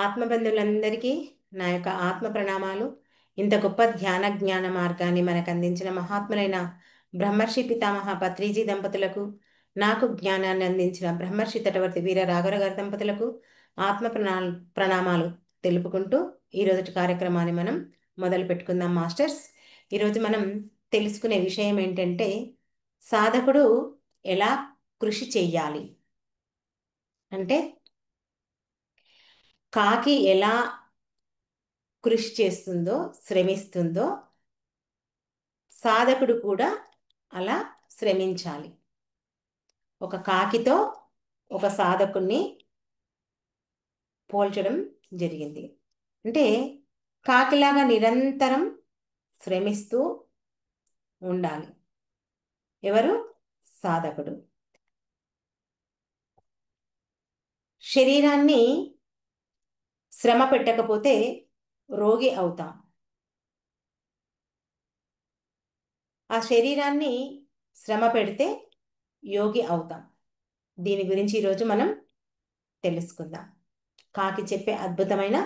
ఆత్మబంధువులందరికీ నా యొక్క ఆత్మ ప్రణామాలు. ఇంత గొప్ప ధ్యాన జ్ఞాన మార్గాన్ని మనకు అందించిన మహాత్ములైన బ్రహ్మర్షి పితామహ పత్రిజీ దంపతులకు, నాకు జ్ఞానాన్ని అందించిన బ్రహ్మర్షి తటవర్తి వీర రాఘవ గారి దంపతులకు ఆత్మ ప్రణామాలు తెలుపుకుంటూ ఈరోజు కార్యక్రమాన్ని మనం మొదలు పెట్టుకుందాం మాస్టర్స్. ఈరోజు మనం తెలుసుకునే విషయం ఏంటంటే, సాధకుడు ఎలా కృషి చెయ్యాలి అంటే, కాకి ఎలా కృషి చేస్తుందో, శ్రమిస్తుందో, సాధకుడు కూడా అలా శ్రమించాలి. ఒక కాకితో ఒక సాధకుణ్ణి పోల్చడం జరిగింది. అంటే కాకిలాగా నిరంతరం శ్రమిస్తూ ఉండాలి. ఎవరు? సాధకుడు. శరీరాన్ని శ్రమ పెట్టకపోతే రోగి అవుతాం. ఆ శరీరాన్ని శ్రమ పెడితే యోగి అవుతాం. దీని గురించి ఈరోజు మనం తెలుసుకుందాం. కాకి చెప్పే అద్భుతమైన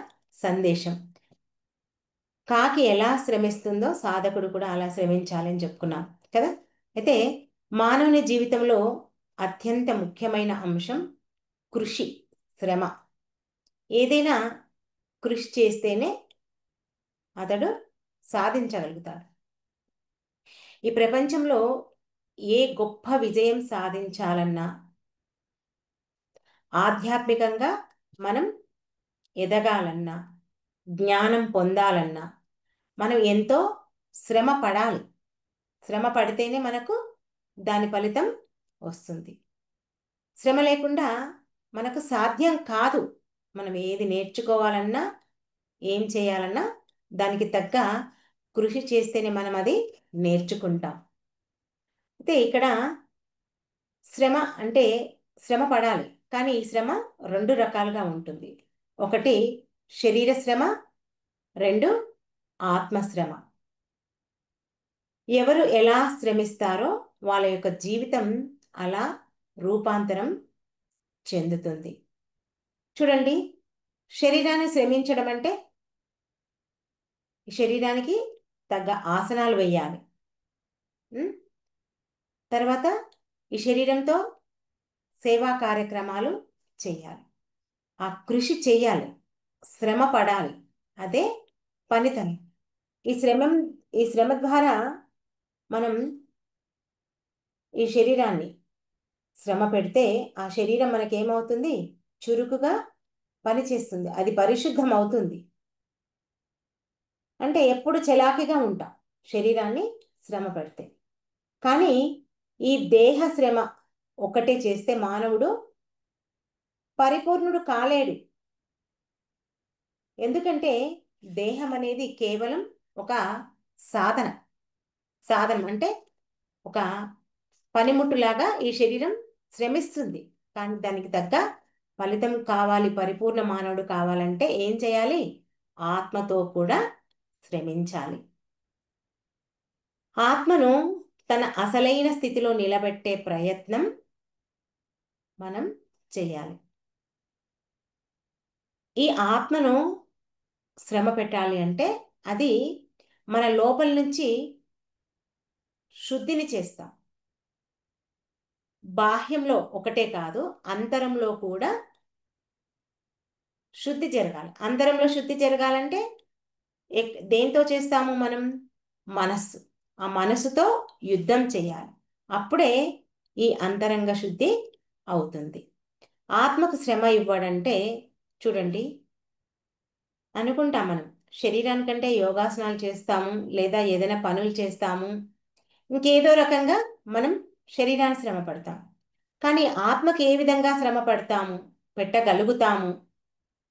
సందేశం. కాకి ఎలా శ్రమిస్తుందో సాధకుడు కూడా అలా శ్రమించాలని చెప్పుకున్నాం కదా. అయితే మానవుని జీవితంలో అత్యంత ముఖ్యమైన అంశం కృషి, శ్రమ. ఏదైనా కృషి చేస్తేనే అతడు సాధించగలుగుతాడు. ఈ ప్రపంచంలో ఏ గొప్ప విజయం సాధించాలన్నా, ఆధ్యాత్మికంగా మనం ఎదగాలన్నా, జ్ఞానం పొందాలన్నా మనం ఎంతో శ్రమ పడాలి. శ్రమ పడితేనే మనకు దాని ఫలితం వస్తుంది. శ్రమ లేకుండా మనకు సాధ్యం కాదు. మనం ఏది నేర్చుకోవాలన్నా, ఏం చేయాలన్నా దానికి తగ్గ కృషి చేస్తేనే మనం అది నేర్చుకుంటాం. అయితే ఇక్కడ శ్రమ అంటే శ్రమ పడాలి, కానీ ఈ శ్రమ రెండు రకాలుగా ఉంటుంది. ఒకటి శరీర శ్రమ, రెండు ఆత్మశ్రమ. ఎవరు ఎలా శ్రమిస్తారో వాళ్ళ యొక్క జీవితం అలా రూపాంతరం చెందుతుంది. చూడండి, శరీరాన్ని శ్రమించడం అంటే శరీరానికి తగ్గ ఆసనాలు వేయాలి. తర్వాత ఈ శరీరంతో సేవా కార్యక్రమాలు చేయాలి. ఆ కృషి చేయాలి, శ్రమ పడాలి. అదే పనితనం. ఈ శ్రమ ద్వారా మనం ఈ శరీరాన్ని శ్రమ పెడితే ఆ శరీరం మనకేమవుతుంది? చురుకుగా పనిచేస్తుంది, అది పరిశుద్ధం అవుతుంది. అంటే ఎప్పుడు చలాకీగా ఉంటాం శరీరాన్ని శ్రమ పెడితే. కానీ ఈ దేహ శ్రమ ఒకటే చేస్తే మానవుడు పరిపూర్ణుడు కాలేడు. ఎందుకంటే దేహం అనేది కేవలం ఒక సాధన. సాధనం అంటే ఒక పనిముట్టులాగా ఈ శరీరం శ్రమిస్తుంది. కానీ దానికి తగ్గ ఫలితం కావాలి, పరిపూర్ణ మానవుడు కావాలంటే ఏం చేయాలి? ఆత్మతో కూడా శ్రమించాలి. ఆత్మను తన అసలైన స్థితిలో నిలబెట్టే ప్రయత్నం మనం చేయాలి. ఈ ఆత్మను శ్రమ పెట్టాలి అంటే అది మన లోపల నుంచి శుద్ధిని చేస్తాం. బాహ్యంలో ఒకటే కాదు, అంతరంలో కూడా శుద్ధి జరగాలి. అంతరంలో శుద్ధి జరగాలంటే దేంతో చేస్తాము మనం? మనస్సు. ఆ మనసుతో యుద్ధం చేయాలి. అప్పుడే ఈ అంతరంగ శుద్ధి అవుతుంది. ఆత్మకు శ్రమ ఇవ్వడంటే చూడండి, అనుకుంటాం మనం శరీరానికంటే యోగాసనాలు చేస్తాము, లేదా ఏదైనా పనులు చేస్తాము, ఇంకేదో రకంగా మనం శరీరాన్ని శ్రమ పడతాం. కానీ ఆత్మకి ఏ విధంగా శ్రమ పెట్టగలుగుతాము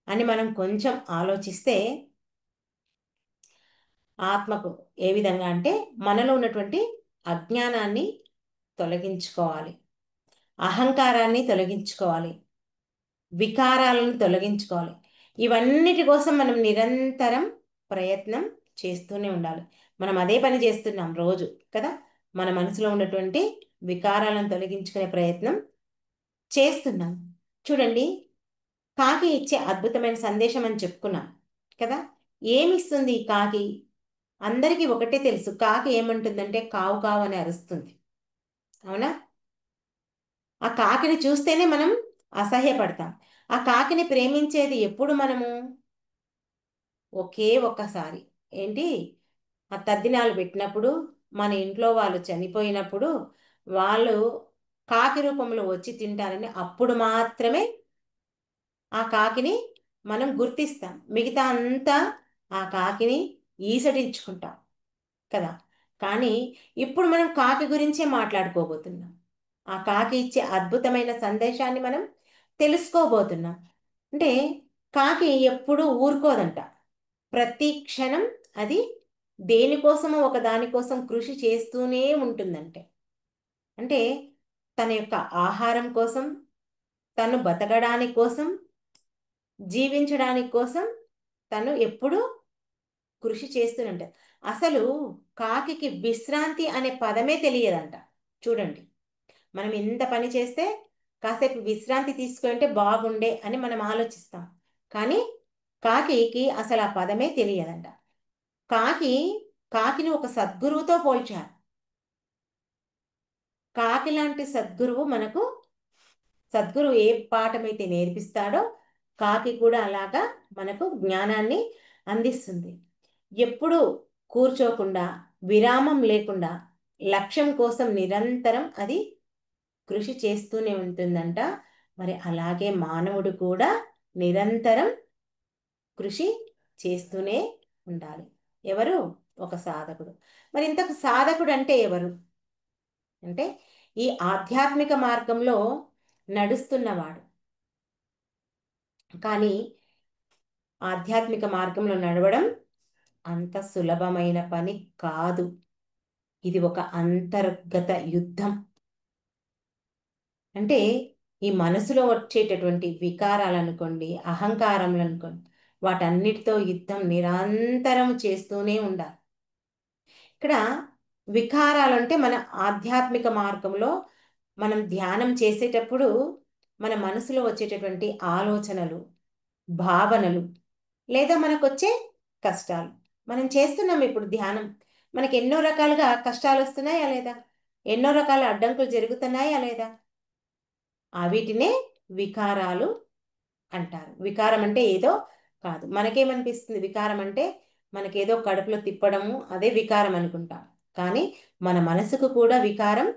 అని మనం కొంచెం ఆలోచిస్తే, ఆత్మకు ఏ విధంగా అంటే మనలో ఉన్నటువంటి అజ్ఞానాన్ని తొలగించుకోవాలి, అహంకారాన్ని తొలగించుకోవాలి, వికారాలను తొలగించుకోవాలి. ఇవన్నిటి కోసం మనం నిరంతరం ప్రయత్నం చేస్తూనే ఉండాలి. మనం అదే పని చేస్తున్నాం రోజు కదా. మన మనసులో ఉన్నటువంటి వికారాలను తొలగించుకునే ప్రయత్నం చేస్తున్నాం. చూడండి, కాకి ఇచ్చే అద్భుతమైన సందేశం అని చెప్పుకున్నాం కదా. ఏమిస్తుంది ఈ కాకి? అందరికీ ఒకటే తెలుసు, కాకి ఏమంటుందంటే కావు కావు అని అరుస్తుంది. అవునా? ఆ కాకిని చూస్తేనే మనం అసహ్యపడతాం. ఆ కాకిని ప్రేమించేది ఎప్పుడు మనము? ఒకే ఒక్కసారి. ఏంటి? ఆ తద్దినాలు పెట్టినప్పుడు, మన ఇంట్లో వాళ్ళు చనిపోయినప్పుడు, వాళ్ళు కాకి రూపంలో వచ్చి తింటారని అప్పుడు మాత్రమే ఆ కాకిని మనం గుర్తిస్తాం. మిగతా అంతా ఆ కాకిని ఈసడించుకుంటాం కదా. కానీ ఇప్పుడు మనం కాకి గురించే మాట్లాడుకోబోతున్నాం. ఆ కాకి ఇచ్చే అద్భుతమైన సందేశాన్ని మనం తెలుసుకోబోతున్నాం. అంటే కాకి ఎప్పుడూ ఊరుకోదంట. ప్రతి క్షణం అది దేనికోసమో ఒక దానికోసం కృషి చేస్తూనే ఉంటుందంటే. అంటే తన యొక్క ఆహారం కోసం, తను బతకడానికి కోసం, జీవించడానికి కోసం తను ఎప్పుడూ కృషి చేస్తూనే ఉంటాడు. అసలు కాకికి విశ్రాంతి అనే పదమే తెలియదంట. చూడండి, మనం ఎంత పని చేస్తే కాసేపు విశ్రాంతి తీసుకుంటే బాగుండే అని మనం ఆలోచిస్తాం. కానీ కాకికి అసలు ఆ పదమే తెలియదంట. కాకి కాకిని ఒక సద్గురువుతో పోల్చారు. కాకి లాంటి సద్గురువు మనకు, సద్గురువు ఏ పాఠమైతే నేర్పిస్తాడో కాకి కూడా అలాగా మనకు జ్ఞానాన్ని అందిస్తుంది. ఎప్పుడు కూర్చోకుండా, విరామం లేకుండా లక్ష్యం కోసం నిరంతరం అది కృషి చేస్తూనే ఉంటుందంట. మరి అలాగే మానవుడు కూడా నిరంతరం కృషి చేస్తూనే ఉండాలి. ఎవరు? ఒక సాధకుడు. మరి ఇంతకు సాధకుడు అంటే ఎవరు? అంటే ఈ ఆధ్యాత్మిక మార్గంలో నడుస్తున్నవాడు. కానీ ఆధ్యాత్మిక మార్గంలో నడవడం అంత సులభమైన పని కాదు. ఇది ఒక అంతర్గత యుద్ధం. అంటే ఈ మనసులో వచ్చేటటువంటి వికారాలు అనుకోండి, అహంకారములు అనుకోండి, వాటన్నిటితో యుద్ధం నిరంతరం చేస్తూనే ఉండాలి. ఇక్కడ వికారాలు అంటే మన ఆధ్యాత్మిక మార్గంలో మనం ధ్యానం చేసేటప్పుడు మన మనసులో వచ్చేటటువంటి ఆలోచనలు, భావనలు, లేదా మనకు వచ్చే కష్టాలు. మనం చేస్తున్నాం ఇప్పుడు ధ్యానం, మనకి ఎన్నో రకాలుగా కష్టాలు వస్తున్నాయా లేదా? ఎన్నో రకాల అడ్డంకులు జరుగుతున్నాయా లేదా? వీటినే వికారాలు అంటారు. వికారం అంటే ఏదో కాదు. మనకేమనిపిస్తుంది వికారం అంటే? మనకేదో కడుపులో తిప్పడము అదే వికారం అనుకుంటాం. కానీ మన మనసుకు కూడా వికారం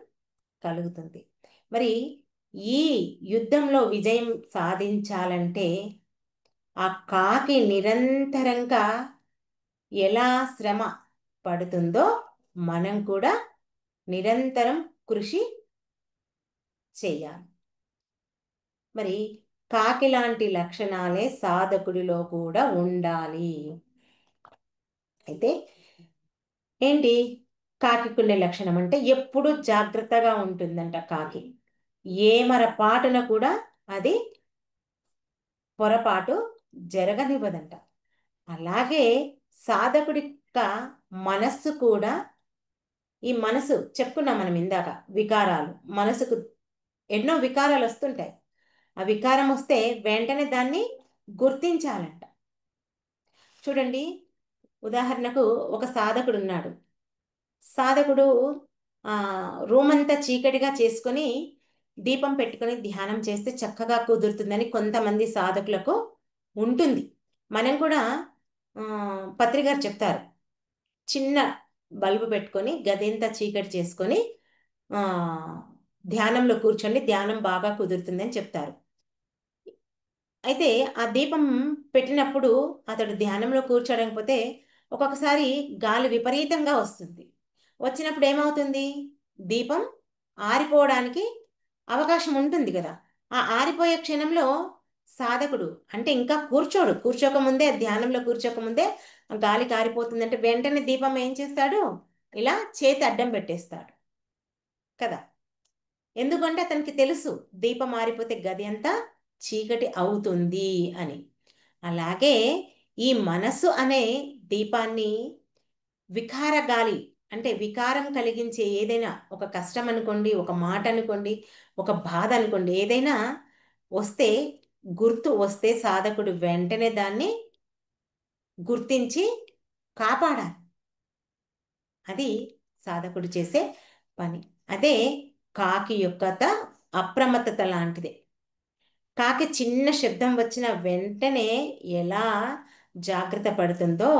కలుగుతుంది. మరి ఈ యుద్ధంలో విజయం సాధించాలంటే ఆ కాకి నిరంతరంగా ఎలా శ్రమ పడుతుందో మనం కూడా నిరంతరం కృషి చేయాలి. మరి కాకి లాంటి లక్షణాలే సాధకుడిలో కూడా ఉండాలి. అయితే ఏంటి కాకికుండే లక్షణం అంటే? ఎప్పుడు జాగ్రత్తగా ఉంటుందంట కాకి. ఏమర పాటున కూడా అది పొరపాటు జరగనివ్వదంట. అలాగే సాధకుడి యొక్క మనస్సు కూడా, ఈ మనసు చెప్పుకున్నాం మనం ఇందాక, వికారాలు, మనసుకు ఎన్నో వికారాలు వస్తుంటాయి. ఆ వికారం వస్తే వెంటనే దాన్ని గుర్తించాలంట. చూడండి, ఉదాహరణకు ఒక సాధకుడు ఉన్నాడు. సాధకుడు ఆ రూమ్ అంతా చీకటిగా చేసుకొని దీపం పెట్టుకొని ధ్యానం చేస్తే చక్కగా కుదురుతుందని కొంతమంది సాధకులకు ఉంటుంది. మనం కూడా ఆ, పత్రి గారు చెప్తారు, చిన్న బల్బు పెట్టుకొని గదంతా చీకటి చేసుకొని ఆ ధ్యానంలో కూర్చొని ధ్యానం బాగా కుదురుతుందని చెప్తారు. అయితే ఆ దీపం పెట్టినప్పుడు అతడు ధ్యానంలో కూర్చోలేకపోతే ఒక్కొక్కసారి గాలి విపరీతంగా వస్తుంది. వచ్చినప్పుడు ఏమవుతుంది? దీపం ఆరిపోవడానికి అవకాశం ఉంటుంది కదా. ఆ ఆరిపోయే క్షణంలో సాధకుడు అంటే ఇంకా కూర్చోకముందే, ధ్యానంలో కూర్చోకముందే ఆ గాలి కారిపోతుందంటే వెంటనే దీపం ఏం చేస్తాడు? ఇలా చేతి అడ్డం పెట్టేస్తాడు కదా. ఎందుకంటే అతనికి తెలుసు దీపం ఆరిపోతే గది అంతా చీకటి అవుతుంది అని. అలాగే ఈ మనస్సు అనే దీపాన్ని వికార గాలి, అంటే వికారం కలిగించే ఏదైనా ఒక కష్టం అనుకోండి, ఒక మాట అనుకోండి, ఒక బాధ అనుకోండి, ఏదైనా వస్తే గుర్తు వస్తే సాధకుడు వెంటనే దాన్ని గుర్తించి కాపాడాలి. అది సాధకుడు చేసే పని. అదే కాకి యొక్క అప్రమత్తత లాంటిది. కాకి చిన్న శబ్దం వచ్చిన వెంటనే ఎలా జాగ్రత్త పడుతుందో,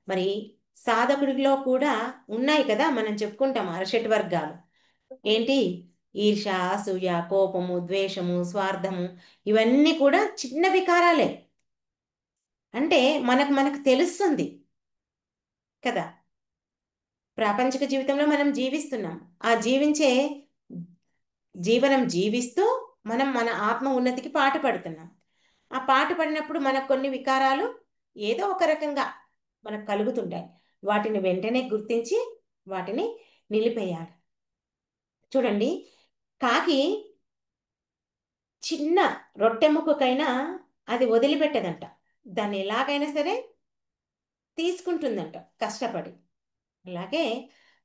మరి సాధకుడిలో కూడా ఉన్నాయి కదా, మనం చెప్పుకుంటాం అరషట్ వర్గాలు. ఏంటి? ఈర్ష, అసూయ, కోపము, ద్వేషము, స్వార్థము, ఇవన్నీ కూడా చిన్న వికారాలే. అంటే మనకు మనకు తెలుస్తుంది కదా, ప్రాపంచిక జీవితంలో మనం జీవిస్తున్నాం. ఆ జీవనం జీవిస్తూ మనం మన ఆత్మ ఉన్నతికి పాట పడుతున్నాం. ఆ పాట పడినప్పుడు మనకు కొన్ని వికారాలు ఏదో ఒక రకంగా మనకు కలుగుతుంటాయి. వాటిని వెంటనే గుర్తించి వాటిని నిలిపేయాలి. చూడండి, కాకి చిన్న రొట్టె ముక్కకైనా అది వదిలిపెట్టదంట. దాన్ని ఎలాగైనా సరే తీసుకుంటుందంట కష్టపడి. అలాగే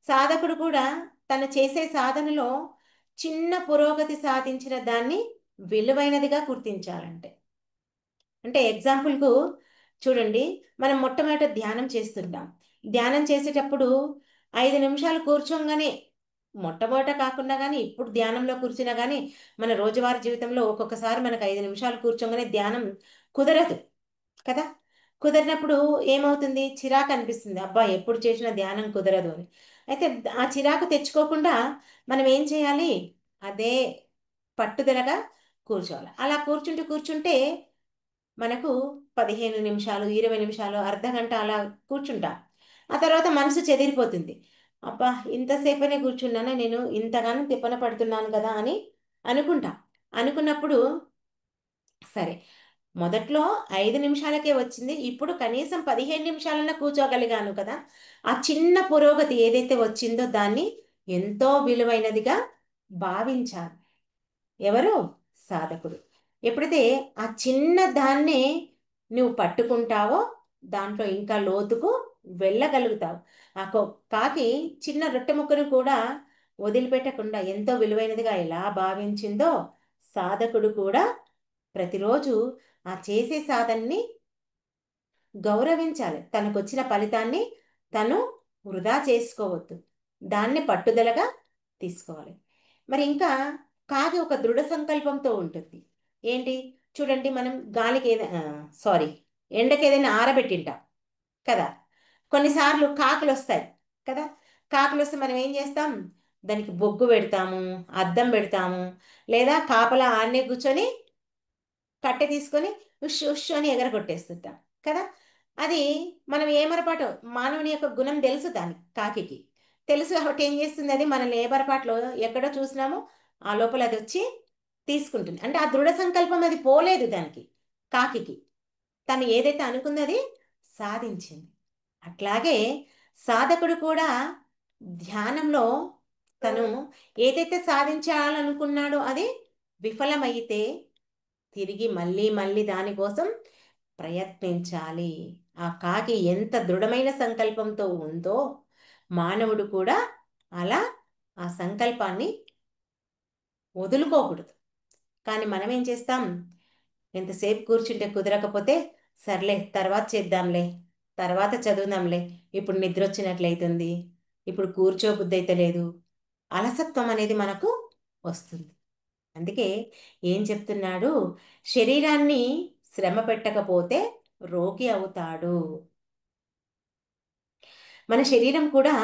సాధకుడు కూడా తను చేసే సాధనలో చిన్న పురోగతి సాధించిన దాన్ని విలువైనదిగా గుర్తించాలంటే, అంటే ఎగ్జాంపుల్కు చూడండి, మనం మొట్టమొదట ధ్యానం చేస్తుంటాం. ధ్యానం చేసేటప్పుడు 5 నిమిషాలు కూర్చోగానే, మొట్టమొదట కాకుండా కానీ ఇప్పుడు ధ్యానంలో కూర్చున్నా కానీ మన రోజువారీ జీవితంలో ఒక్కొక్కసారి మనకు 5 నిమిషాలు కూర్చోగానే ధ్యానం కుదరదు కదా. కుదిరినప్పుడు ఏమవుతుంది? చిరాకు అనిపిస్తుంది, అబ్బా ఎప్పుడు చేసినా ధ్యానం కుదరదు అని. అయితే ఆ చిరాకు తెచ్చుకోకుండా మనం ఏం చేయాలి? అదే పట్టుదలగా కూర్చోవాలి. అలా కూర్చుంటూ కూర్చుంటే మనకు 15 నిమిషాలు, 20 నిమిషాలు, అర్ధగంట అలా కూర్చుంటాం. ఆ తర్వాత మనసు చెదిరిపోతుంది. అబ్బా ఇంతసేపనే కూర్చున్నానా, నేను ఇంతగానో తిప్పన పడుతున్నాను కదా అని అనుకుంటా. అనుకున్నప్పుడు సరే, మొదట్లో 5 నిమిషాలకే వచ్చింది, ఇప్పుడు కనీసం 15 నిమిషాలన్నా కూర్చోగలిగాను కదా. ఆ చిన్న పురోగతి ఏదైతే వచ్చిందో దాన్ని ఎంతో విలువైనదిగా భావించాలి. ఎవరు? సాధకుడు. ఎప్పుడైతే ఆ చిన్న దాన్నే నువ్వు పట్టుకుంటావో దాంట్లో ఇంకా లోతుకు వెళ్ళగలుగుతావు. ఆ కాకి చిన్న రొట్టె ముక్కను కూడా వదిలిపెట్టకుండా ఎంతో విలువైనదిగా ఎలా భావించిందో, సాధకుడు కూడా ప్రతిరోజు ఆ చేసే సాధనని గౌరవించాలి. తనకొచ్చిన ఫలితాన్ని తను వృధా చేసుకోవద్దు, దాన్ని పట్టుదలగా తీసుకోవాలి. మరి ఇంకా కాకి ఒక దృఢ సంకల్పంతో ఉంటుంది. ఏంటి? చూడండి, మనం గాలికి ఏదైనా, సారీ, ఎండకి ఏదైనా ఆరబెట్టింటాం కదా. కొన్నిసార్లు కాకులు వస్తాయి కదా. కాకులు వస్తే మనం ఏం చేస్తాం? దానికి బొగ్గు పెడతాము, అద్దం పెడతాము, లేదా కాపలా ఆడనే కూర్చొని కట్టె తీసుకొని ఉష్ ఉష్ అని ఎగరగొట్టేస్తుంటాం కదా. అది మనం ఏమరపాటు, మానవుని యొక్క గుణం తెలుసు దానికి, కాకికి తెలుసు కాబట్టి ఏం చేస్తుంది? అది మనల్ని ఏ పొరపాట్లో ఎక్కడో చూసినామో ఆ లోపల అది వచ్చి తీసుకుంటుంది. అంటే ఆ దృఢ సంకల్పం అది పోలేదు దానికి, కాకికి. తను ఏదైతే అనుకుందో సాధించింది. అట్లాగే సాధకుడు కూడా ధ్యానంలో తను ఏదైతే సాధించాలనుకున్నాడో అది విఫలమైతే తిరిగి మళ్ళీ మళ్ళీ దానికోసం ప్రయత్నించాలి. ఆ కాకి ఎంత దృఢమైన సంకల్పంతో ఉందో మానవుడు కూడా అలా ఆ సంకల్పాన్ని వదులుకోకూడదు. కానీ మనం ఏం చేస్తాం? ఎంతసేపు కూర్చుంటే కుదరకపోతే సర్లే తర్వాత చేద్దాంలే, తర్వాత చదువుదాంలే, ఇప్పుడు నిద్ర వచ్చినట్లయితుంది, ఇప్పుడు కూర్చోబుద్ధి అయితే లేదు, అలసత్వం అనేది మనకు వస్తుంది. అందుకే ఏం చెప్తున్నాడు? శరీరాన్ని శ్రమ పెట్టకపోతే రోగి అవుతాడు. మన శరీరం కూడా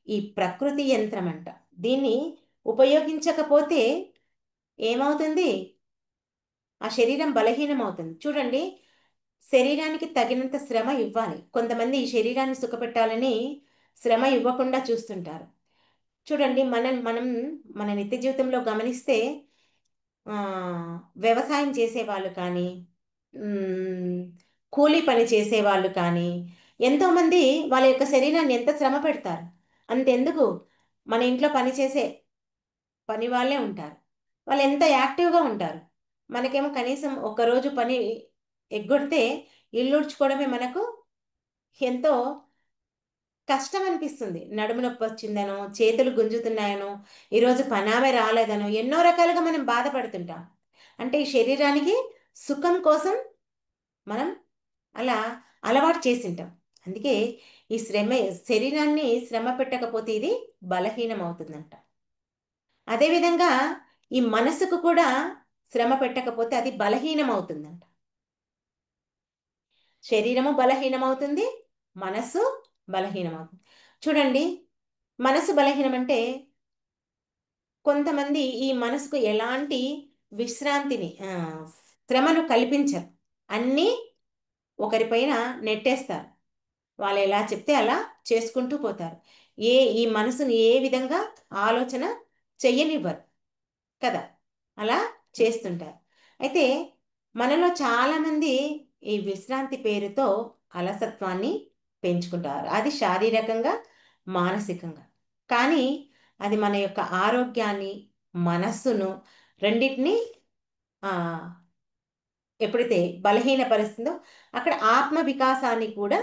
ఈ ప్రకృతి యంత్రం అంట. దీన్ని ఉపయోగించకపోతే ఏమవుతుంది? ఆ శరీరం బలహీనం అవుతుంది. చూడండి, శరీరానికి తగినంత శ్రమ ఇవ్వాలి. కొంతమంది ఈ శరీరాన్ని సుఖపెట్టాలని శ్రమ ఇవ్వకుండా చూస్తుంటారు. చూడండి, మనం మన నిత్య జీవితంలో గమనిస్తే ఆ, వ్యవసాయం చేసేవాళ్ళు కానీ, మ్, కూలీ పని చేసేవాళ్ళు కానీ ఎంతోమంది వాళ్ళ యొక్క శరీరాన్ని ఎంత శ్రమ పెడతారు. అంతెందుకు, మన ఇంట్లో పని చేసే పని వాళ్ళే ఉంటారు, వాళ్ళు ఎంత యాక్టివ్గా ఉంటారు. మనకేమో కనీసం ఒక్కరోజు పని ఎగ్గొడితే ఇల్లు ఉడ్చుకోవడమే మనకు ఎంతో కష్టం అనిపిస్తుంది. నడుము నొప్పి వచ్చిందనో, చేతులు గుంజుతున్నాయనో, ఈరోజు పనామే రాలేదనో, ఎన్నో రకాలుగా మనం బాధపడుతుంటాం. అంటే ఈ శరీరానికి సుఖం కోసం మనం అలా అలవాటు చేసింటాం. అందుకే ఈ శరీరాన్ని శ్రమ పెట్టకపోతే ఇది బలహీనం అవుతుందంట. అదేవిధంగా ఈ మనసుకు కూడా శ్రమ పెట్టకపోతే అది బలహీనం అవుతుందంట. శరీరము బలహీనమవుతుంది, మనసు బలహీనమవుతుంది. చూడండి, మనసు బలహీనం అంటే కొంతమంది ఈ మనసుకు ఎలాంటి విశ్రాంతిని శ్రమను కల్పించరు. అన్నీ ఒకరిపైన నెట్టేస్తారు. వాళ్ళు ఎలా చెప్తే అలా చేసుకుంటూ పోతారు. ఈ మనసుని ఏ విధంగా ఆలోచన చెయ్యనివ్వరు కదా, అలా చేస్తుంటారు. అయితే మనలో చాలామంది ఈ విశ్రాంతి పేరుతో అలసత్వాన్ని పెంచుకుంటారు. అది శారీరకంగా, మానసికంగా. కానీ అది మన యొక్క ఆరోగ్యాన్ని, మనస్సును రెండింటినీ ఆ, ఎప్పుడైతే బలహీనపరుస్తుందో అక్కడ ఆత్మ వికాసాన్ని కూడా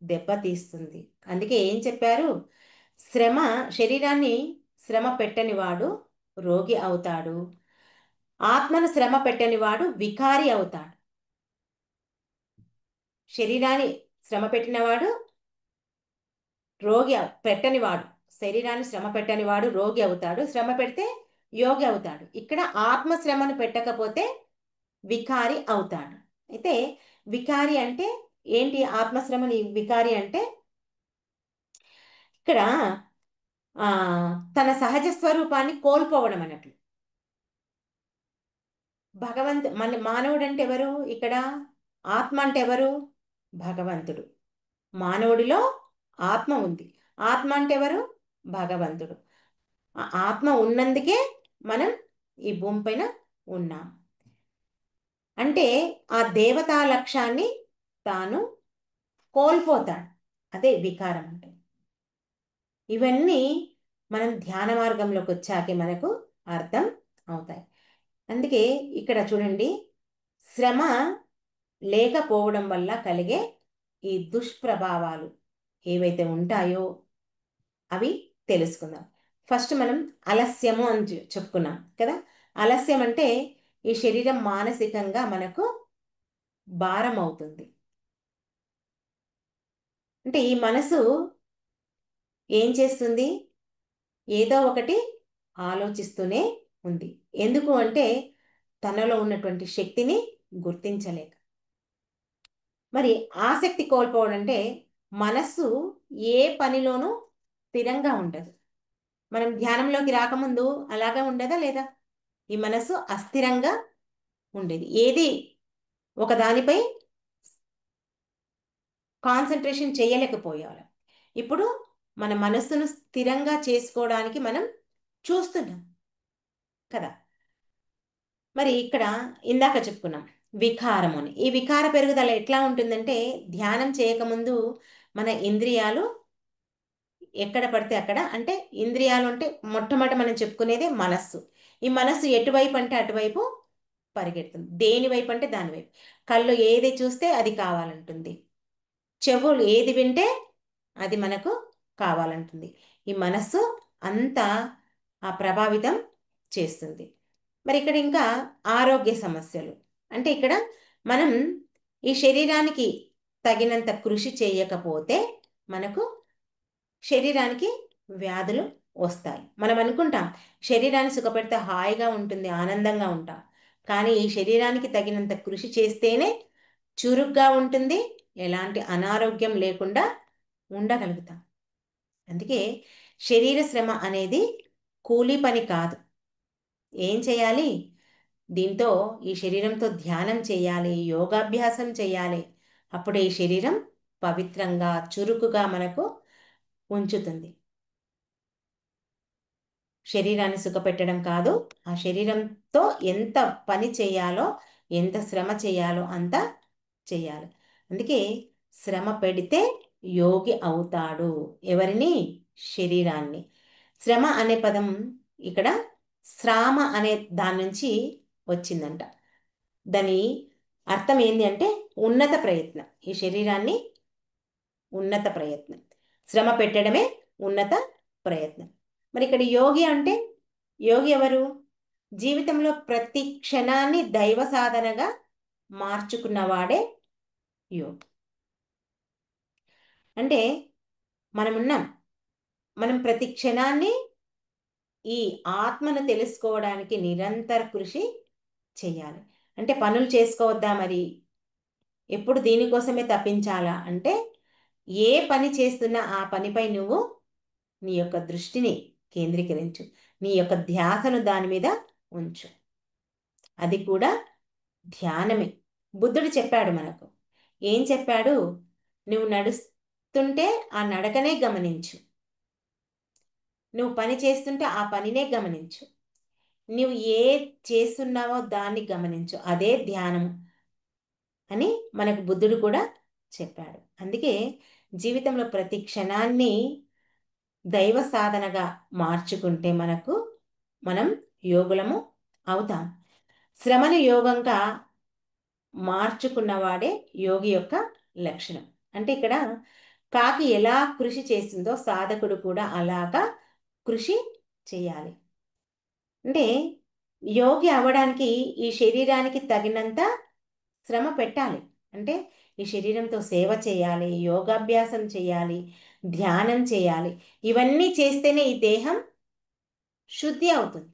దెబ్బతీస్తుంది. అందుకే ఏం చెప్పారు? శ్రమ శరీరాన్ని శ్రమ పెట్టని వాడు రోగి అవుతాడు, ఆత్మను శ్రమ పెట్టని వాడు వికారి అవుతాడు. శరీరాన్ని శ్రమ పెట్టినవాడు రోగి పెట్టనివాడు, శరీరాన్ని శ్రమ పెట్టనివాడు రోగి అవుతాడు, శ్రమ పెడితే యోగి అవుతాడు. ఇక్కడ ఆత్మ శ్రమను పెట్టకపోతే వికారి అవుతాడు. అయితే వికారి అంటే ఏంటి? ఆత్మశ్రమని వికారి అంటే ఇక్కడ ఆ తన సహజ స్వరూపాన్ని కోల్పోవడం అన్నట్లు. మానవుడు అంటే ఎవరు? ఇక్కడ ఆత్మ అంటే ఎవరు? భగవంతుడు. మానవుడిలో ఆత్మ ఉంది. ఆత్మ అంటే ఎవరు? భగవంతుడు. ఆ ఆత్మ ఉన్నందుకే మనం ఈ భూమి పైన ఉన్నాం. అంటే ఆ దేవతా లక్ష్యాన్ని తాను కోల్పోతాడు. అదే వికారం అంటే. ఇవన్నీ మనం ధ్యాన మార్గంలోకి వచ్చాకే మనకు అర్థం అవుతాయి. అందుకే ఇక్కడ చూడండి, శ్రమ లేకపోవడం వల్ల కలిగే ఈ దుష్ప్రభావాలు ఏవైతే ఉంటాయో అవి తెలుసుకుందాం. ఫస్ట్ మనం ఆలస్యము అని చెప్పుకున్నాం కదా. ఆలస్యం అంటే ఈ శరీరం మానసికంగా మనకు భారం అవుతుంది. అంటే ఈ మనసు ఏం చేస్తుంది? ఏదో ఒకటి ఆలోచిస్తూనే ఉంది. ఎందుకు అంటే తనలో ఉన్నటువంటి శక్తిని గుర్తించలేక. మరి ఆసక్తి కోల్పోవడం అంటే మనస్సు ఏ పనిలోనూ స్థిరంగా ఉండదు. మనం ధ్యానంలోకి రాకముందు అలాగా ఉండదా లేదా? ఈ మనస్సు అస్థిరంగా ఉండేది. ఏది ఒక దానిపై కాన్సన్ట్రేషన్ చేయలేకపోయేవాళ్ళం. ఇప్పుడు మన మనస్సును స్థిరంగా చేసుకోవడానికి మనం చూస్తున్నాం కదా. మరి ఇక్కడ ఇందాక చెప్పుకున్నాం వికారం అని. ఈ వికార పెరుగుదల ఎట్లా ఉంటుందంటే ధ్యానం చేయకముందు మన ఇంద్రియాలు ఎక్కడ పడితే అక్కడ, అంటే ఇంద్రియాలు అంటే మొట్టమొదట మనం చెప్పుకునేదే మనస్సు. ఈ మనస్సు ఎటువైపు అంటే అటువైపు పరిగెడుతుంది. దేని వైపు అంటే దాని వైపు. కళ్ళు ఏది చూస్తే అది కావాలంటుంది, చెవులు ఏది వింటే అది మనకు కావాలంటుంది. ఈ మనస్సు అంతా ప్రభావితం చేస్తుంది. మరి ఇక్కడ ఇంకా ఆరోగ్య సమస్యలు అంటే ఇక్కడ మనం ఈ శరీరానికి తగినంత కృషి చేయకపోతే మనకు శరీరానికి వ్యాధులు వస్తాయి. మనం అనుకుంటాం శరీరాన్ని సుఖపెడితే హాయిగా ఉంటుంది, ఆనందంగా ఉంటాం. కానీ ఈ శరీరానికి తగినంత కృషి చేస్తేనే చురుగ్గా ఉంటుంది, ఎలాంటి అనారోగ్యం లేకుండా ఉండగలుగుతాం. అందుకే శరీర శ్రమ అనేది కూలీ పని కాదు. ఏం చేయాలి? దీంతో ఈ శరీరంతో ధ్యానం చేయాలి, యోగాభ్యాసం చేయాలి. అప్పుడే ఈ శరీరం పవిత్రంగా చురుకుగా మనకు ఉంచుతుంది. శరీరాన్ని సుఖపెట్టడం కాదు, ఆ శరీరంతో ఎంత పని చేయాలో, ఎంత శ్రమ చేయాలో అంత చేయాలి. అందుకే శ్రమ పెడితే యోగి అవుతాడు. ఎవరిని? శరీరాన్ని. శ్రమ అనే పదం ఇక్కడ శ్రామ అనే దాని నుంచి వచ్చిందంట. దాని అర్థం ఏంటి అంటే ఉన్నత ప్రయత్నం. ఈ శరీరాన్ని ఉన్నత ప్రయత్నం, శ్రమ పెట్టడమే ఉన్నత ప్రయత్నం. మరి ఇక్కడ యోగి అంటే యోగి ఎవరు? జీవితంలో ప్రతి క్షణాన్ని దైవ సాధనగా మార్చుకున్నవాడే యోగి. అంటే మనమున్నాం, మనం ప్రతి క్షణాన్ని ఈ ఆత్మను తెలుసుకోవడానికి నిరంతర కృషి చెయ్యాలి. అంటే పనులు చేసుకోవద్దా మరి, ఎప్పుడు దీనికోసమే తప్పించాలా అంటే, ఏ పని చేస్తున్నా ఆ పనిపై నువ్వు నీ యొక్క దృష్టిని కేంద్రీకరించు, నీ యొక్క ధ్యాసను దాని మీద ఉంచు. అది కూడా ధ్యానమే. బుద్ధుడు చెప్పాడు మనకు, ఏం చెప్పాడు? నువ్వు నడుస్తుంటే ఆ నడకనే గమనించు, నువ్వు పని చేస్తుంటే ఆ పనినే గమనించు, నువ్వు ఏ చేస్తున్నావో దాన్ని గమనించు, అదే ధ్యానం అని మనకు బుద్ధుడు కూడా చెప్పాడు. అందుకే జీవితంలో ప్రతి క్షణాన్ని దైవ సాధనగా మార్చుకుంటే మనం యోగులము అవుతాం. శ్రమను యోగంగా మార్చుకున్నవాడే యోగి యొక్క లక్షణం. అంటే ఇక్కడ కాకి ఎలా కృషి చేసిందో సాధకుడు కూడా అలాగా కృషి చేయాలి. అంటే యోగి అవ్వడానికి ఈ శరీరానికి తగినంత శ్రమ పెట్టాలి. అంటే ఈ శరీరంతో సేవ చేయాలి, యోగాభ్యాసం చేయాలి, ధ్యానం చేయాలి. ఇవన్నీ చేస్తేనే ఈ దేహం శుద్ధి అవుతుంది.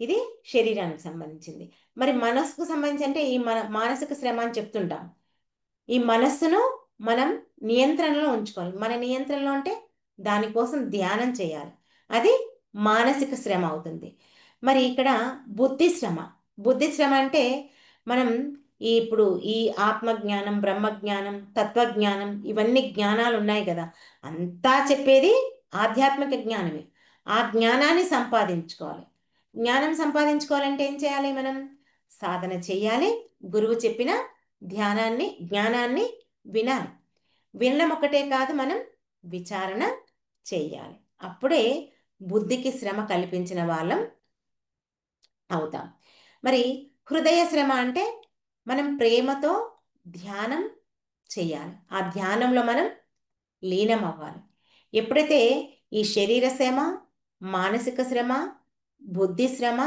ఇది శరీరానికి సంబంధించింది. మరి మనసుకు సంబంధించి అంటే ఈ మానసిక శ్రమ అని చెప్తుంటాం. ఈ మనస్సును మనం నియంత్రణలో ఉంచుకోవాలి. మన నియంత్రణలో అంటే దానికోసం ధ్యానం చేయాలి, అది మానసిక శ్రమ అవుతుంది. మరి ఇక్కడ బుద్ధి శ్రమ. బుద్ధి శ్రమ అంటే మనం ఇప్పుడు ఈ ఆత్మజ్ఞానం, బ్రహ్మజ్ఞానం, తత్వజ్ఞానం, ఇవన్నీ జ్ఞానాలు ఉన్నాయి కదా, అంతా చెప్పేది ఆధ్యాత్మిక జ్ఞానమే. ఆ జ్ఞానాన్ని సంపాదించుకోవాలి. జ్ఞానం సంపాదించుకోవాలంటే ఏం చేయాలి? మనం సాధన చేయాలి, గురువు చెప్పిన జ్ఞానాన్ని వినాలి. వినడం ఒకటే కాదు, మనం విచారణ చేయాలి. అప్పుడే బుద్ధికి శ్రమ కల్పించిన వాళ్ళం అవుతాం. మరి హృదయ శ్రమ అంటే మనం ప్రేమతో ధ్యానం చేయాలి, ఆ ధ్యానంలో మనం లీనం అవ్వాలి. ఎప్పుడైతే ఈ శరీర శ్రమ, మానసిక శ్రమ, బుద్ధి శ్రమ,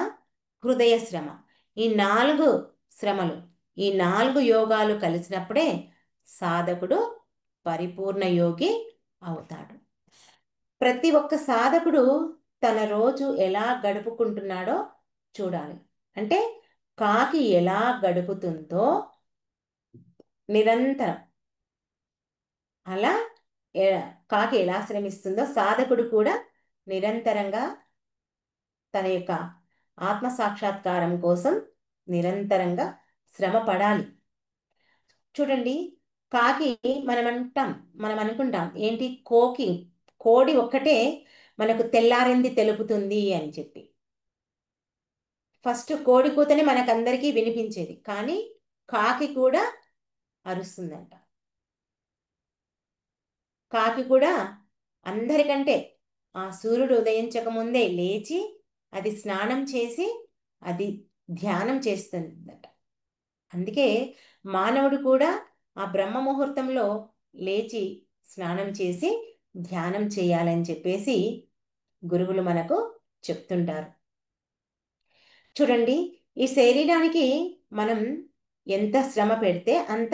హృదయ శ్రమ, ఈ 4 శ్రమలు, ఈ 4 యోగాలు కలిసినప్పుడే సాధకుడు పరిపూర్ణ యోగి అవుతాడు. ప్రతి ఒక్క సాధకుడు తన రోజు ఎలా గడుపుకుంటున్నాడో చూడాలి. అంటే కాకి ఎలా గడుపుతుందో నిరంతరం, అలా కాకి ఎలా శ్రమిస్తుందో సాధకుడు కూడా నిరంతరంగా తన యొక్క ఆత్మ సాక్షాత్కారం కోసం నిరంతరంగా శ్రమ పడాలి. చూడండి, కాకి మనం అనుకుంటాం ఏంటి, కోడి ఒక్కటే మనకు తెల్లారింది తెలుపుతుంది అని చెప్పి. ఫస్ట్ కోడి కూతని మనకందరికీ వినిపించేది, కానీ కాకి కూడా అరుస్తుందంట. కాకి కూడా అందరికంటే ఆ సూర్యుడు ఉదయించక ముందే లేచి అది స్నానం చేసి అది ధ్యానం చేస్తుందట. అందుకే మానవుడు కూడా ఆ బ్రహ్మ ముహూర్తంలో లేచి స్నానం చేసి ధ్యానం చేయాలని చెప్పేసి గురువులు మనకు చెప్తుంటారు. చూడండి, ఈ శరీరానికి మనం ఎంత శ్రమ పెడితే అంత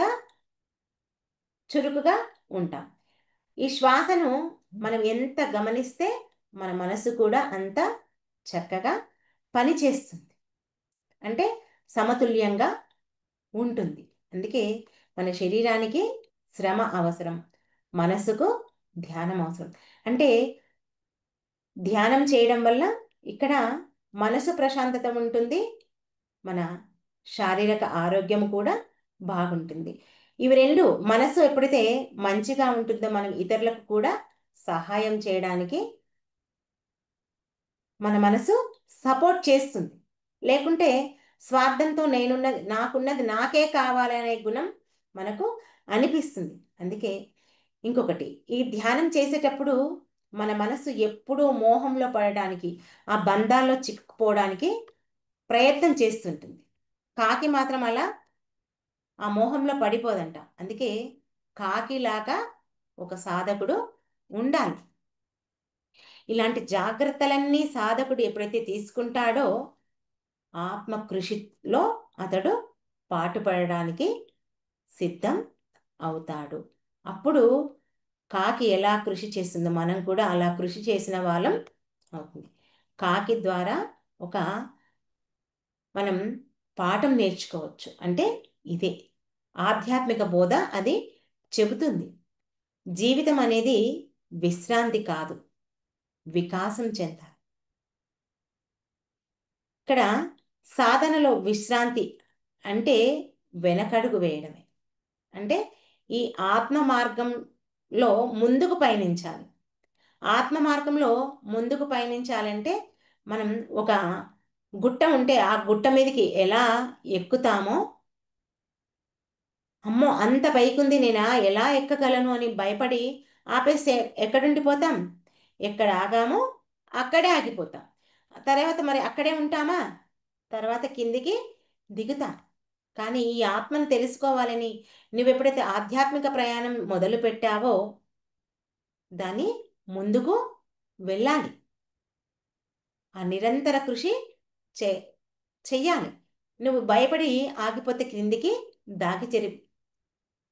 చురుకుగా ఉంటాం. ఈ శ్వాసను మనం ఎంత గమనిస్తే మన మనసు కూడా అంత చక్కగా పనిచేస్తుంది, అంటే సమతుల్యంగా ఉంటుంది. అందుకే మన శరీరానికి శ్రమ అవసరం, మనసుకు ధ్యానం అవసరం. అంటే ధ్యానం చేయడం వల్ల ఇక్కడ మనసు ప్రశాంతత ఉంటుంది, మన శారీరక ఆరోగ్యం కూడా బాగుంటుంది. ఇవి రెండు, మనసు ఎప్పుడైతే మంచిగా ఉంటుందో మనం ఇతరులకు కూడా సహాయం చేయడానికి మన మనసు సపోర్ట్ చేస్తుంది. లేకుంటే స్వార్థంతో నాకున్నది నాకే కావాలనే గుణం మనకు అనిపిస్తుంది. అందుకే ఇంకొకటి, ఈ ధ్యానం చేసేటప్పుడు మన మనసు ఎప్పుడూ మోహంలో పడడానికి, ఆ బంధాల్లో చిక్కుకుపోవడానికి ప్రయత్నం చేస్తుంటుంది. కాకి మాత్రం అలా ఆ మోహంలో పడిపోదంట. అందుకే కాకిలాగా ఒక సాధకుడు ఉండాలి. ఇలాంటి జాగ్రత్తలన్నీ సాధకుడు ఎప్పుడైతే తీసుకుంటాడో ఆత్మ కృషిలో అతడు పాటుపడడానికి సిద్ధం అవుతాడు. అప్పుడు కాకి ఎలా కృషి చేస్తుందో మనం కూడా అలా కృషి చేసిన వాళ్ళం అవుతుంది. కాకి ద్వారా ఒక మనం పాఠం నేర్చుకోవచ్చు. అంటే ఇదే ఆధ్యాత్మిక బోధ అది చెబుతుంది. జీవితం అనేది విశ్రాంతి కాదు, వికాసం చెందాలి. ఇక్కడ సాధనలో విశ్రాంతి అంటే వెనకడుగు వేయడమే. అంటే ఈ ఆత్మ మార్గంలో ముందుకు పయనించాలి. ఆత్మ మార్గంలో ముందుకు పయనించాలంటే మనం ఒక గుట్ట ఉంటే ఆ గుట్ట మీదకి ఎలా ఎక్కుతామో, అమ్మో అంత పైకుంది నేనా ఎలా ఎక్కగలను అని భయపడి ఆపేస్తే ఎక్కడుండిపోతాం? ఎక్కడ ఆగామో అక్కడే ఆగిపోతాం. తర్వాత మరి అక్కడే ఉంటామా? తర్వాత కిందికి దిగుతాం. కానీ ఈ ఆత్మను తెలుసుకోవాలని నువ్వు ఎప్పుడైతే ఆధ్యాత్మిక ప్రయాణం మొదలు పెట్టావో దాన్ని ముందుకు వెళ్ళాలి. ఆ నిరంతర కృషి చే చెయ్యాలి. నువ్వు భయపడి ఆగిపోతే క్రిందికి దాగి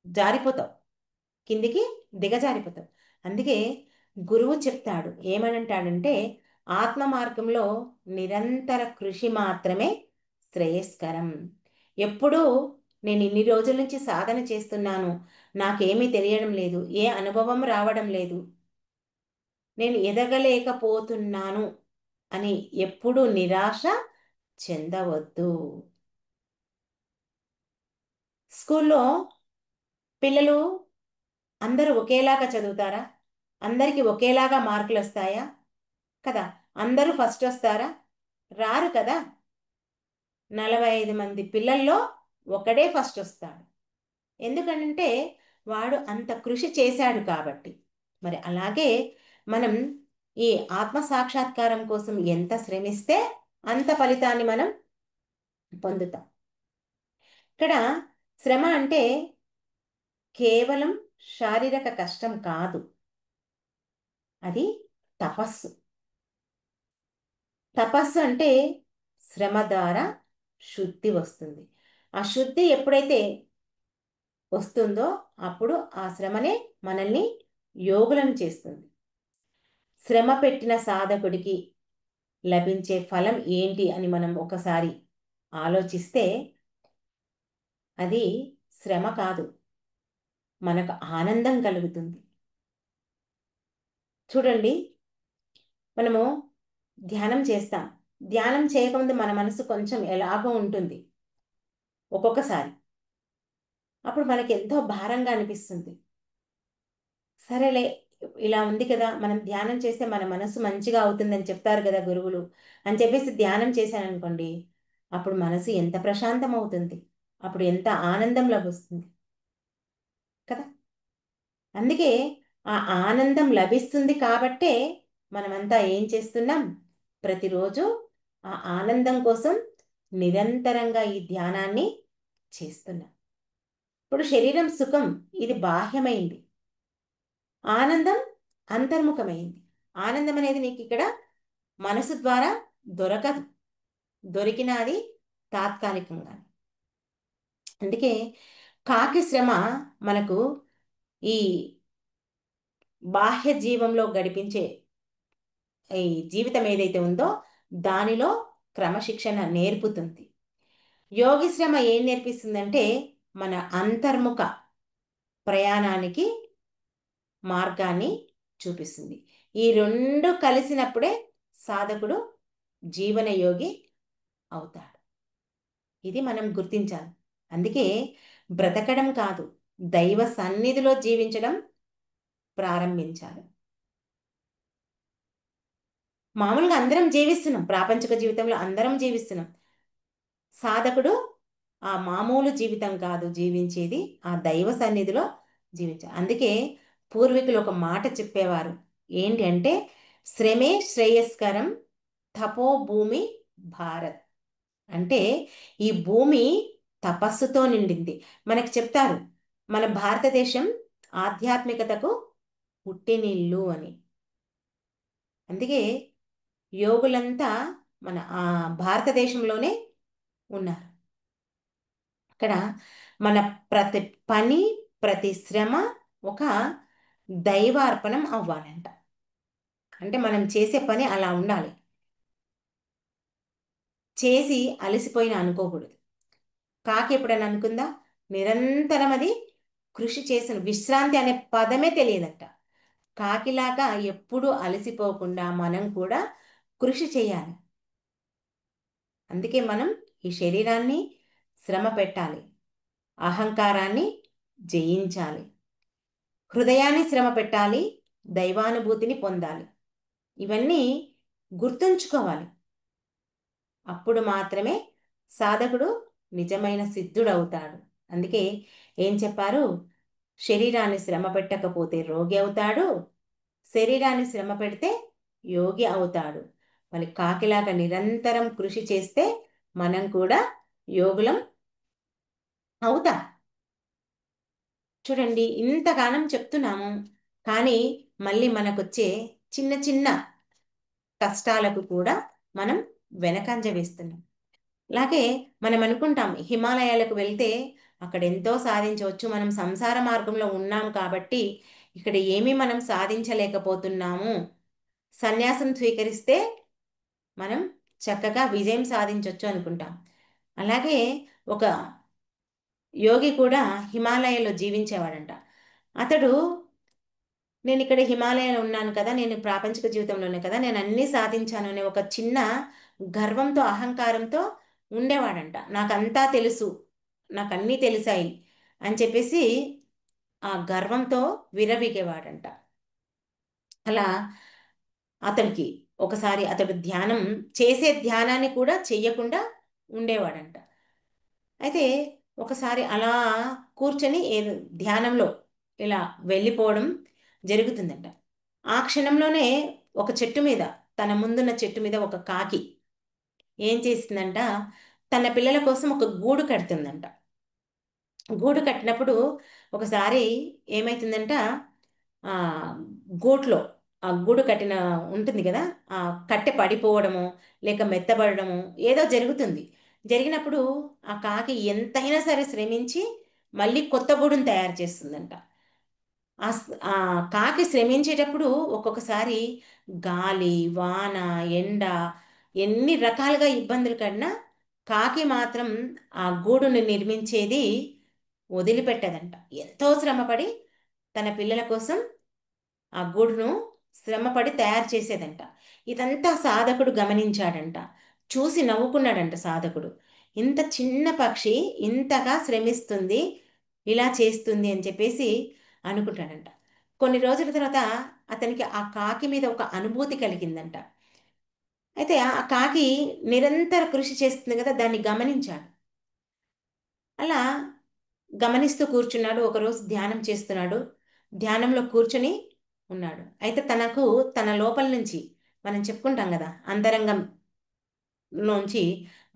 జారిపోతావు, కిందికి దిగజారిపోతావు. అందుకే గురువు చెప్తాడు, ఏమనంటాడంటే ఆత్మ మార్గంలో నిరంతర కృషి మాత్రమే శ్రేయస్కరం. ఎప్పుడూ నేను ఇన్ని రోజుల నుంచి సాధన చేస్తున్నాను, నాకేమీ తెలియడం లేదు, ఏ అనుభవం రావడం లేదు, నేను ఎదగలేకపోతున్నాను అని ఎప్పుడూ నిరాశ చెందవద్దు. స్కూల్లో పిల్లలు అందరూ ఒకేలాగా చదువుతారా? అందరికీ ఒకేలాగా మార్కులు వస్తాయా? కదా. అందరూ ఫస్ట్ వస్తారా? రారు కదా. 45 మంది పిల్లల్లో ఒకడే ఫస్ట్ వస్తాడు. ఎందుకంటే వాడు అంత కృషి చేశాడు కాబట్టి. మరి అలాగే మనం ఈ ఆత్మ సాక్షాత్కారం కోసం ఎంత శ్రమిస్తే అంత ఫలితాన్ని మనం పొందుతాం. ఇక్కడ శ్రమ అంటే కేవలం శారీరక కష్టం కాదు, అది తపస్సు. తపస్సు అంటే శ్రమ ద్వారా శుద్ధి వస్తుంది. ఆ శుద్ధి ఎప్పుడైతే వస్తుందో అప్పుడు ఆ శ్రమనే మనల్ని యోగులను చేస్తుంది. శ్రమ పెట్టిన సాధకుడికి లభించే ఫలం ఏంటి అని మనం ఒకసారి ఆలోచిస్తే అది శ్రమ కాదు, మనకు ఆనందం కలుగుతుంది. చూడండి, మనము ధ్యానం చేస్తాం. ధ్యానం చేయకముందు మన మనసు కొంచెం ఎలాగో ఉంటుంది ఒక్కొక్కసారి. అప్పుడు మనకి ఎంతో భారంగా అనిపిస్తుంది. సరేలే, ఇలా ఉంది కదా, మనం ధ్యానం చేస్తే మన మనసు మంచిగా అవుతుందని చెప్తారు కదా గురువులు అని చెప్పేసి ధ్యానం చేశాను అనుకోండి, అప్పుడు మనసు ఎంత ప్రశాంతం అవుతుంది, అప్పుడు ఎంత ఆనందం లభిస్తుంది కదా. అందుకే ఆ ఆనందం లభిస్తుంది కాబట్టే మనమంతా ఏం చేస్తున్నాం? ప్రతిరోజు ఆ ఆనందం కోసం నిరంతరంగా ఈ ధ్యానాన్ని చేస్తున్నాం. ఇప్పుడు శరీరం సుఖం, ఇది బాహ్యమైంది. ఆనందం అంతర్ముఖమైంది. ఆనందం అనేది నీకు ఇక్కడ మనసు ద్వారా దొరకదు, దొరికిన అది తాత్కాలికంగా. అందుకే కాకి శ్రమ మనకు ఈ బాహ్య జీవంలో గడిపించే ఈ జీవితం ఏదైతే ఉందో దానిలో క్రమశిక్షణ నేర్పుతుంది. యోగి శ్రమ ఏం నేర్పిస్తుందంటే మన అంతర్ముఖ ప్రయాణానికి మార్గాన్ని చూపిస్తుంది. ఈ రెండు కలిసినప్పుడే సాధకుడు జీవన యోగి అవుతాడు. ఇది మనం గుర్తించాలి. అందుకే బ్రతకడం కాదు, దైవ సన్నిధిలో జీవించడం ప్రారంభించాలి. మామూలుగా అందరం జీవిస్తున్నాం, ప్రాపంచిక జీవితంలో అందరం జీవిస్తున్నాం. సాధకుడు ఆ మామూలు జీవితం కాదు జీవించేది, ఆ దైవ సన్నిధిలో జీవించాలి. అందుకే పూర్వీకులు ఒక మాట చెప్పేవారు, ఏంటి అంటే శ్రమే శ్రేయస్కరం తపో భూమి భారత్. అంటే ఈ భూమి తపస్సుతో నిండింది. మనకు చెప్తారు మన భారతదేశం ఆధ్యాత్మికతకు పుట్టినిల్లు అని. అందుకే యోగులంతా మన భారతదేశంలోనే ఉన్నారు. ఇక్కడ మన ప్రతి పని, ప్రతి శ్రమ ఒక దైవార్పణం అవ్వాలంట. అంటే మనం చేసే పని అలా ఉండాలి. చేసి అలసిపోయిన అనుకోకూడదు. కాకి ఎప్పుడైనా అనుకుందా? నిరంతరం అది కృషి చేసిన, విశ్రాంతి అనే పదమే తెలియదట. కాకిలాగా ఎప్పుడూ అలసిపోకుండా మనం కూడా కృషి చేయాలి. అందుకే మనం ఈ శరీరాన్ని శ్రమ పెట్టాలి, అహంకారాన్ని జయించాలి, హృదయాన్ని శ్రమ పెట్టాలి, దైవానుభూతిని పొందాలి. ఇవన్నీ గుర్తుంచుకోవాలి. అప్పుడు మాత్రమే సాధకుడు నిజమైన సిద్ధుడవుతాడు. అందుకే ఏం చెప్పారు? శరీరాన్ని శ్రమ పెట్టకపోతే రోగి అవుతాడు, శరీరాన్ని శ్రమ పెడితే యోగి అవుతాడు. మరి కాకిలాగా నిరంతరం కృషి చేస్తే మనం కూడా యోగులం అవుతాం. చూడండి, ఇంతగానం చెప్తున్నాము, కానీ మళ్ళీ మనకొచ్చే చిన్న చిన్న కష్టాలకు కూడా మనం వెనకంజ వేస్తున్నాం. అలాగే మనం అనుకుంటాం హిమాలయాలకు వెళ్తే అక్కడ ఎంతో సాధించవచ్చు, మనం సంసార మార్గంలో ఉన్నాం కాబట్టి ఇక్కడ ఏమీ మనం సాధించలేకపోతున్నాము, సన్యాసం స్వీకరిస్తే మనం చక్కగా విజయం సాధించవచ్చు అనుకుంటాం. అలాగే ఒక యోగి కూడా హిమాలయాల్లో జీవించేవాడంట. అతడు, నేను ఇక్కడ హిమాలయాలో ఉన్నాను కదా, నేను ప్రాపంచిక జీవితంలోనే కదా, నేను అన్నీ సాధించాను అనే ఒక చిన్న గర్వంతో, అహంకారంతో ఉండేవాడంట. నాకంతా తెలుసు, నాకు అన్నీ తెలిసాయి అని చెప్పేసి ఆ గర్వంతో విర్రవీగేవాడంట. అలా అతనికి ఒకసారి అతడు ధ్యానం చేసే ధ్యానాన్ని కూడా చెయ్యకుండా ఉండేవాడంట. అయితే ఒకసారి అలా కూర్చొని ధ్యానంలో ఇలా వెళ్ళిపోవడం జరుగుతుందంట. ఆ క్షణంలోనే ఒక చెట్టు మీద, తన ముందున్న చెట్టు మీద ఒక కాకి ఏం చేసిందంట, తన పిల్లల కోసం ఒక గూడు కడుతుందంట. గూడు కట్టినప్పుడు ఒకసారి ఏమైతుందంట, ఆ గూట్లో, ఆ గూడు కట్టిన ఉంటుంది కదా, ఆ కట్టె పడిపోవడము లేక మెత్తబడము ఏదో జరుగుతుంది. జరిగినప్పుడు ఆ కాకి ఎంతైనా సరే శ్రమించి మళ్ళీ కొత్త గూడును తయారు చేస్తుందంట. ఆ కాకి శ్రమించేటప్పుడు ఒక్కొక్కసారి గాలి, వాన, ఎండ ఎన్ని రకాలుగా ఇబ్బందులు కన్నా కాకి మాత్రం ఆ గూడుని నిర్మించేది వదిలిపెట్టదంట. ఎంతో శ్రమపడి తన పిల్లల కోసం ఆ గూడును శ్రమపడి తయారు చేసేదంట. ఇదంతా సాధకుడు గమనించాడంట. చూసి నవ్వుకున్నాడంట సాధకుడు. ఇంత చిన్న పక్షి ఇంతగా శ్రమిస్తుంది, ఇలా చేస్తుంది అని చెప్పేసి అనుకుంటాడంట. కొన్ని రోజుల తర్వాత అతనికి ఆ కాకి మీద ఒక అనుభూతి కలిగిందంట. అయితే ఆ కాకి నిరంతర కృషి చేస్తుంది కదా, దాన్ని గమనించాడు. అలా గమనిస్తూ కూర్చున్నాడు. ఒకరోజు ధ్యానం చేస్తున్నాడు. ధ్యానంలో కూర్చుని ఉన్నాడు. అయితే తన లోపల నుంచి, మనం చెప్పుకుంటాం కదా, అంతరంగం లోంచి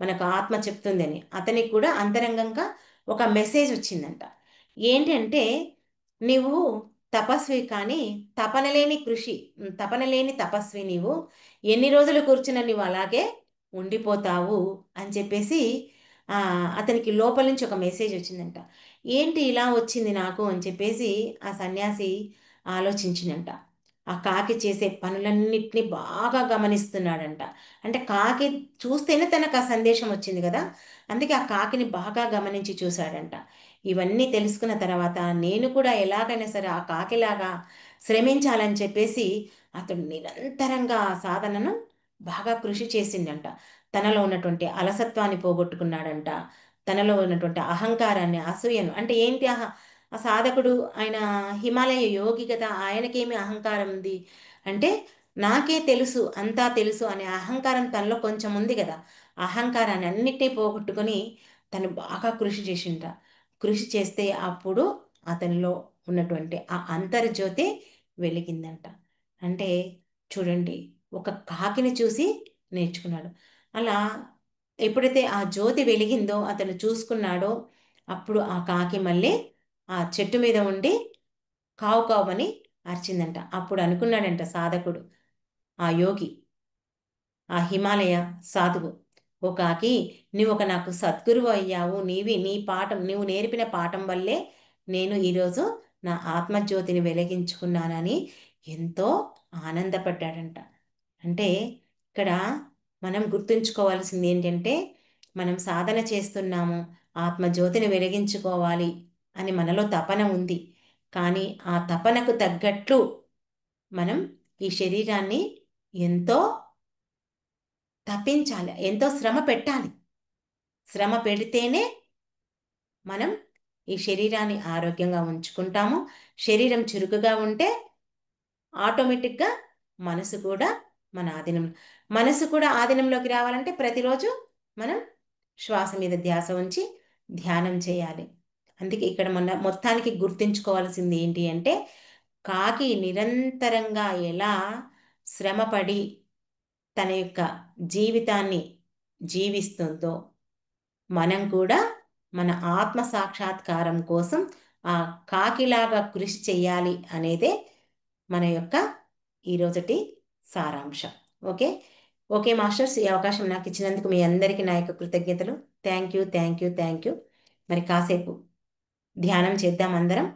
మనకు ఆత్మ చెప్తుంది అని, అతనికి కూడా అంతరంగంగా ఒక మెసేజ్ వచ్చిందంట. ఏంటి అంటే, నీవు తపస్వి కానీ తపన లేని తపస్వి నీవు, ఎన్ని రోజులు కూర్చున్నా నీవు అలాగే ఉండిపోతావు అని చెప్పేసి అతనికి లోపల నుంచి ఒక మెసేజ్ వచ్చిందంట. ఏంటి ఇలా వచ్చింది నాకు అని చెప్పేసి ఆ సన్యాసి ఆలోచించినంట. ఆ కాకి చేసే పనులన్నిటినీ బాగా గమనిస్తున్నాడంట. అంటే కాకి చూస్తేనే తనకు ఆ సందేశం వచ్చింది కదా, అందుకే ఆ కాకిని బాగా గమనించి చూశాడంట. ఇవన్నీ తెలుసుకున్న తర్వాత నేను కూడా ఎలాగైనా సరే ఆ కాకిలాగా శ్రమించాలని చెప్పేసి అతడు నిరంతరంగా ఆ సాధనను బాగా కృషి చేసిండంట. తనలో ఉన్నటువంటి అలసత్వాన్ని పోగొట్టుకున్నాడంట. తనలో ఉన్నటువంటి అహంకారాన్ని, అసూయను, అంటే ఏంటి ఆ సాధకుడు, ఆయన హిమాలయ యోగి కదా, ఆయనకేమి అహంకారం ఉంది అంటే, నాకే తెలుసు, అంతా తెలుసు అనే అహంకారం తనలో కొంచెం ఉంది కదా, అహంకారాన్ని అన్నిటినీ పోగొట్టుకొని తను బాగా కృషి చేసింట. కృషి చేస్తే అప్పుడు అతనిలో ఉన్నటువంటి ఆ అంతర్జ్యోతి వెలిగిందంట. అంటే చూడండి, ఒక కాకిని చూసి నేర్చుకున్నాడు. అలా ఎప్పుడైతే ఆ జ్యోతి వెలిగిందో, అతను చూసుకున్నాడో, అప్పుడు ఆ కాకి మళ్ళీ ఆ చెట్టు మీద ఉండి కావు కావని అరిచిందంట. అప్పుడు అనుకున్నాడంట సాధకుడు, ఆ యోగి, ఆ హిమాలయ సాధువు, ఓ కాకి, నువ్వు ఒక నాకు సద్గురువు అయ్యావు. నీ పాఠం, నువ్వు నేర్పిన పాఠం వల్లే నేను ఈరోజు నా ఆత్మజ్యోతిని వెలిగించుకున్నానని ఎంతో ఆనందపడ్డాడంట. అంటే ఇక్కడ మనం గుర్తుంచుకోవాల్సింది ఏంటంటే, మనం సాధన చేస్తున్నాము, ఆత్మజ్యోతిని వెలిగించుకోవాలి అని మనలో తపన ఉంది. కానీ ఆ తపనకు తగ్గట్లు మనం ఈ శరీరాన్ని ఎంతో తప్పించాలి, ఎంతో శ్రమ పెట్టాలి. శ్రమ పెడితేనే మనం ఈ శరీరాన్ని ఆరోగ్యంగా ఉంచుకుంటాము. శరీరం చురుకుగా ఉంటే ఆటోమేటిక్గా మనసు కూడా మన ఆధీనం, మనసు కూడా ఆధీనంలోకి రావాలంటే ప్రతిరోజు మనం శ్వాస మీద ధ్యాస ఉంచి ధ్యానం చేయాలి. అందుకే ఇక్కడ మన మొత్తానికి గుర్తుంచుకోవాల్సింది ఏంటి అంటే, కాకి నిరంతరంగా ఎలా శ్రమపడి తన యొక్క జీవితాన్ని జీవిస్తుందో, మనం కూడా మన ఆత్మ సాక్షాత్కారం కోసం ఆ కాకిలాగా కృషి చేయాలి అనేదే మన యొక్క ఈరోజటి సారాంశం. ఓకే. ఓకే మాస్టర్స్, ఈ అవకాశం నాకు ఇచ్చినందుకు మీ అందరికీ నా యొక్క కృతజ్ఞతలు. Thank you, thank you, thank you. మరి కాసేపు ధ్యానం చేద్దాం అందరం.